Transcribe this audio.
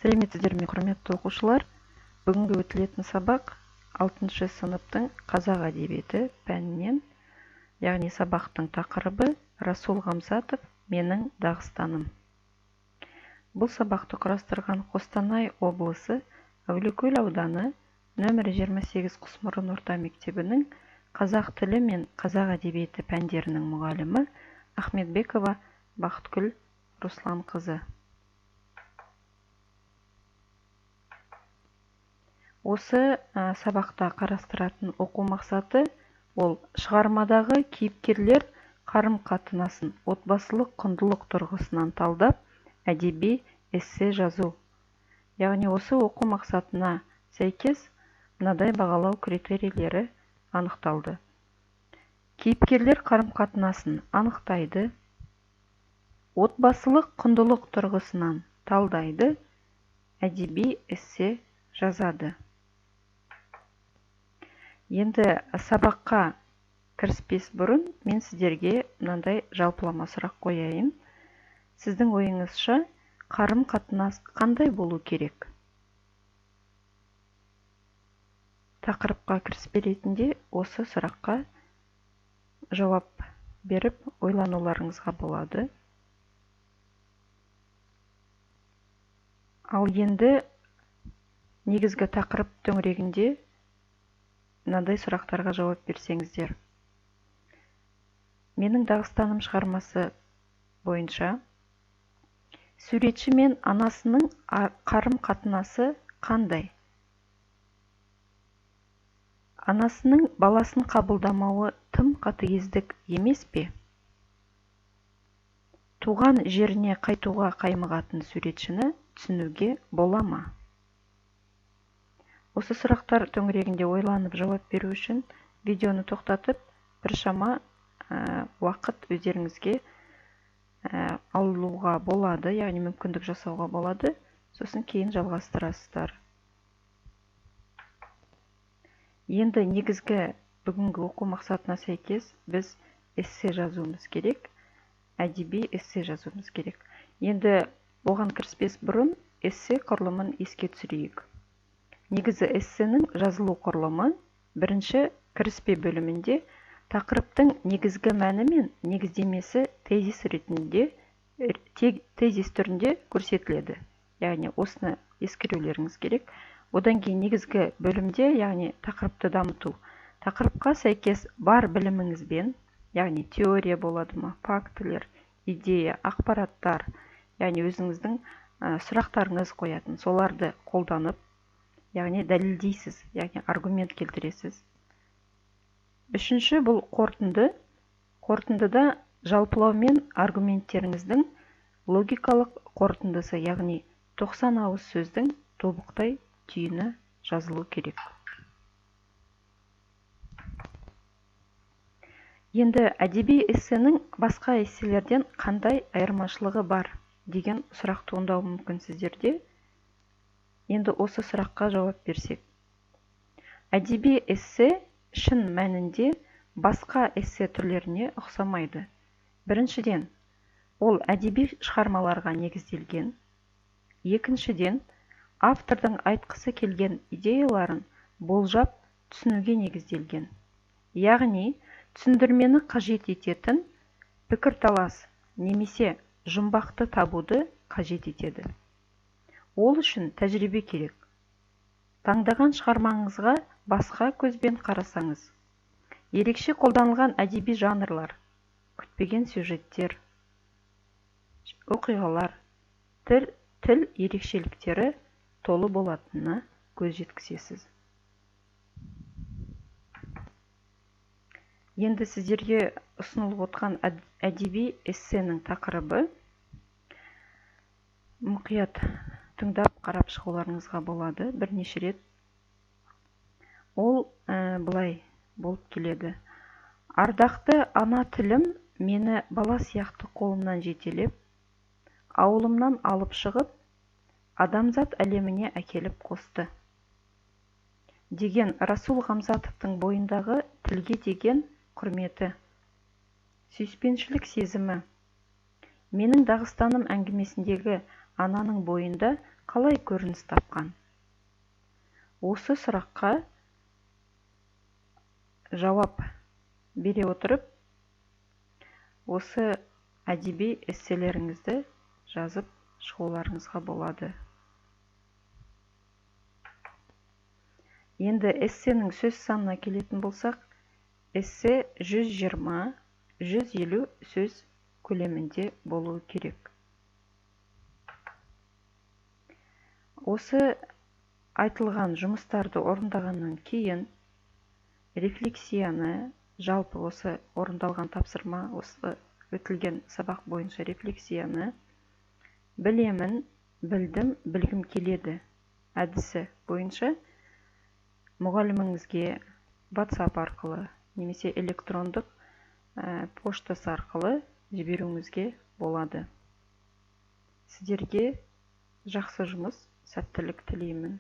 Сәлеметсіздер ме, құрметті оқушылар? Бүгінгі өтілетін сабақ 6 сыныптың қазақ әдебиеті пәнінен, яғни сабақтың тақырыбы Расул Ғамзатов «Менің Дағыстаным». Бұл сабақты құрастырған Қостанай облысы Әулиекөл ауданы нөмірі 28 Құсмұрын орта мектебінің қазақ тілі мен қазақ әдебиеті пәндерінің мұғалімі Ахметбекова Бақытгүл Русланқызы. Осы сабақта қарастыратын оқу мақсаты ол шығармадағы кейіпкерлер қарым-қатынасын отбасылық құндылық тұрғысынан талдап, әдеби эссе жазу. Яғни осы оқу мақсатына сәйкес мынадай бағалау критерийлері анықталды. Кейіпкерлер қарым-қатынасын анықтайды, отбасылық құндылық тұрғысынан талдайды, әдеби эссе жазады. Енді сабаққа кіріспес бұрын мен сіздерге мынандай жалпылама сұрақ қояйын. Сіздің ойыңызша қарым-қатынас қандай болу керек? Тақырыпқа кіріспе ретінде осы сұраққа жауап беріп ойлануларыңызға болады. Ал енді негізгі тақырып төңірегінде мынадай сұрақтарға жауап берсеңіздер. Менің Дағыстаным шығармасы бойынша суретші мен анасының қарым-қатынасы қандай? Анасының баласын қабылдамауы тым қатыгездік емес пе? Туған жеріне қайтуға қаймығатын суретшіні түсінуге бола ма? Осы сұрақтар төңірегінде ойланып жауап беру үшін видеоны тоқтатып, біршама уақыт өздеріңізге алуға болады, яғни мүмкіндік жасауға болады, сосын кейін жалғастырасыздар. Енді негізгі бүгінгі оқу мақсатына сәйкес біз эссе жазуымыз керек, әдеби эссе жазуымыз керек. Енді оған кіріспес бұрын эссе құрылымын еске түсірейік. Негізі эссенің жазылу құрылымы бірінші кіріспе бөлімінде тақырыптың негізгі мәні мен негіздемесі тезис түрінде көрсетіледі. Яғни осыны ескерулеріңіз керек. Одан кейін негізгі бөлімде, яғни тақырыпты дамыту, тақырыпқа сәйкес бар біліміңізбен, яғни теория болады ма, фактілер, идея, ақпараттар, яғни өзіңіздің сұрақтарыңыз қоятын, соларды қолданып, яғни дәлелдейсіз, яғни аргумент келтіресіз. Үшінші бұл қорытынды. Қорытындыда жалпылау мен аргументтеріңіздің логикалық қорытындысы, яғни 90 ауыз сөздің тобықтай түйіні жазылу керек. Енді әдеби эссенің басқа эсселерден қандай айырмашылығы бар деген сұрақ туындауы мүмкін сіздерде. Енді осы сұраққа жауап берсек. Әдеби эссе шын мәнінде басқа эссе түрлеріне ұқсамайды. Біріншіден, ол әдеби шығармаларға негізделген. Екіншіден, автордың айтқысы келген идеяларын болжап түсінуге негізделген. Яғни, түсіндірмені қажет ететін пікірталас немесе жұмбақты табуды қажет етеді. Ол үшін тәжірибе керек. Таңдаған шығармаңызға басқа көзбен қарасаңыз, ерекше қолданылған әдеби жанрлар, күтпеген сюжеттер, оқиғалар, тіл ерекшеліктері толы болатынына көз жеткізесіз. Енді сіздерге ұсынылып отқан әдеби эссенің тақырыбы мұқият тыңдап қарап шығуларыңызға болады бірнеше рет. Ол былай болып келеді. Ардақты ана тілім мені бала сияқты қолымнан жетелеп, ауылымнан алып шығып, адамзат әлеміне әкеліп қосты. Деген Расул Ғамзатовтың бойындағы тілге деген құрметі, сүйіспеншілік сезімі, менің Дағыстаным әңгімесіндегі ананың бойында қалай көрініс тапқан? Осы сұраққа жауап бере отырып, осы әдеби эсселеріңізді жазып шығуларыңызға болады. Енді эссенің сөз санына келетін болсақ, эссе 120-150 сөз көлемінде болуы керек. Осы айтылған жұмыстарды орындағаннан кейін рефлексияны, жалпы осы орындалған тапсырма, осы өтілген сабақ бойынша рефлексияны білемін, білдім, білгім келеді әдісі бойынша мұғаліміңізге WhatsApp арқылы немесе электрондық поштасы арқылы жіберуіңізге болады. Сіздерге жақсы жұмыс, сәттілік тілеймін.